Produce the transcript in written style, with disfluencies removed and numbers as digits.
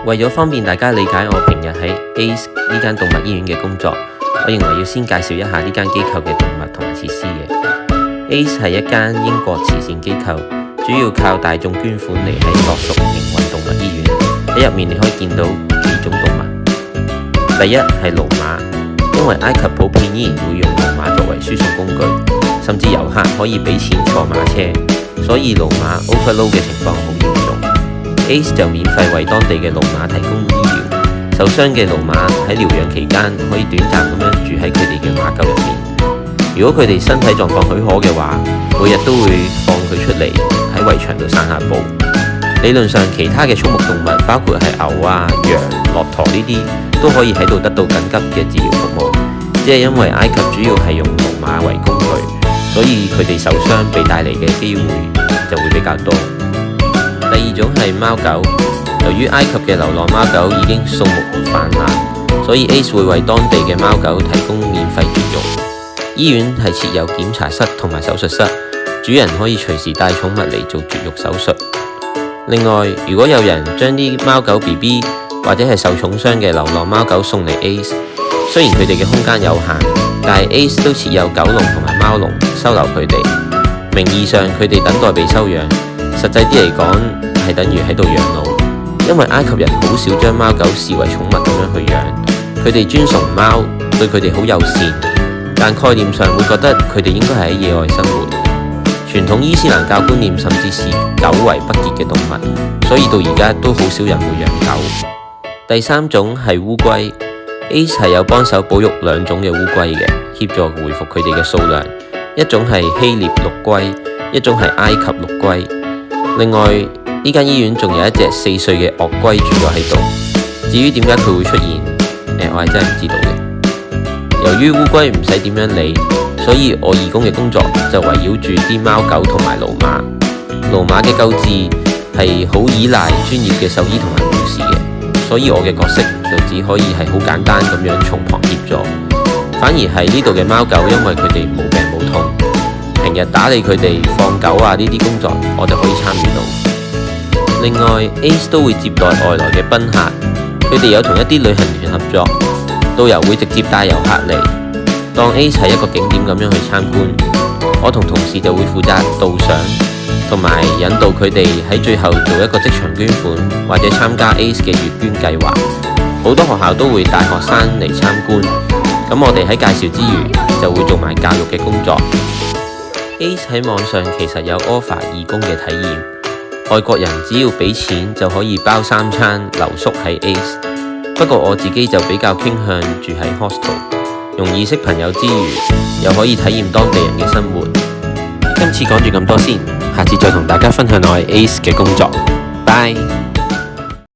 為咗方便大家理解我平日喺 ACE 呢間動物醫院嘅工作，我認為要先介紹一下呢間機構嘅動物同埋設施嘅。ACE 係一間英國慈善機構，主要靠大眾捐款嚟喺樂屬營運動物醫院。喺入面你可以見到幾種動物。第一係駱馬，因為埃及普遍依然會用駱馬作為輸送工具，甚至遊客可以俾錢坐馬車，所以駱馬 overload 嘅情況好嚴重。ACE 就免費為當地嘅駱馬提供醫療，受傷嘅駱馬喺療養期間可以短暫咁樣住喺佢哋嘅馬廄入面。如果佢哋身體狀況許可嘅話，每日都會放佢出嚟喺圍牆度散下步。理論上，其他嘅畜牧動物，包括係牛啊、羊、駱駝呢啲，都可以喺度得到緊急嘅治療服務。只係因為埃及主要係用駱馬為工具，所以佢哋受傷被帶嚟嘅機會就會比較多。第二種係貓狗，由於埃及嘅流浪貓狗已經數目泛濫，所以 ACE 會為當地嘅貓狗提供免費絕育。醫院係設有檢查室同埋手術室，主人可以隨時帶寵物嚟做絕育手術。另外，如果有人將啲貓狗 BB 或者係受重傷嘅流浪貓狗送嚟 ACE， 雖然佢哋嘅空間有限，但係 ACE 都設有狗籠同埋貓籠收留佢哋。名義上佢哋等待被收養，實際啲嚟講係等於喺度養老，因為埃及人好少將貓狗視為寵物咁樣去養，佢哋尊崇貓，對佢哋好友善，但概念上會覺得佢哋應該係喺野外生活。傳統伊斯蘭教觀念甚至視狗為不潔嘅動物，所以到而家都好少人會養狗。第三種係烏龜。ACE 係有幫手保育兩種嘅烏龜嘅，協助回復佢哋嘅數量。一種係希臘陸龜，一種係埃及陸龜。另外呢間醫院仲有一隻4歲嘅鱷龜住咗喺度。至於點解佢會出現，我係真係唔知道嘅。由於烏龜唔使點樣理，所以我義工嘅工作就圍繞住啲貓狗同埋駱馬。駱馬嘅救治係好依賴專業嘅獸醫同埋護士嘅，所以我嘅角色就只可以係好簡單咁樣從旁協助。反而係呢度嘅貓狗，因為佢哋冇病冇痛，平日打理佢哋、放狗啊呢啲工作，我就可以參與到。另外 ACE 都會接待外來嘅賓客，佢哋有同一啲旅行團合作，導遊會直接帶遊客嚟，當 ACE 係一個景點咁樣去參觀。我同同事就會負責導賞，同埋引導佢哋喺最後做一個即場捐款，或者參加 ACE 嘅月捐計劃。好多學校都會帶學生嚟參觀，咁我哋喺介紹之餘就會做埋教育嘅工作。ACE 喺網上其實有 offer 義工嘅體驗，外國人只要俾錢就可以包3餐留宿喺 ACE。不過我自己就比較傾向住喺 hostel， 容易識朋友之餘，又可以體驗當地人嘅生活。今次講住咁多先，下次再同大家分享我喺 ACE 嘅工作。拜。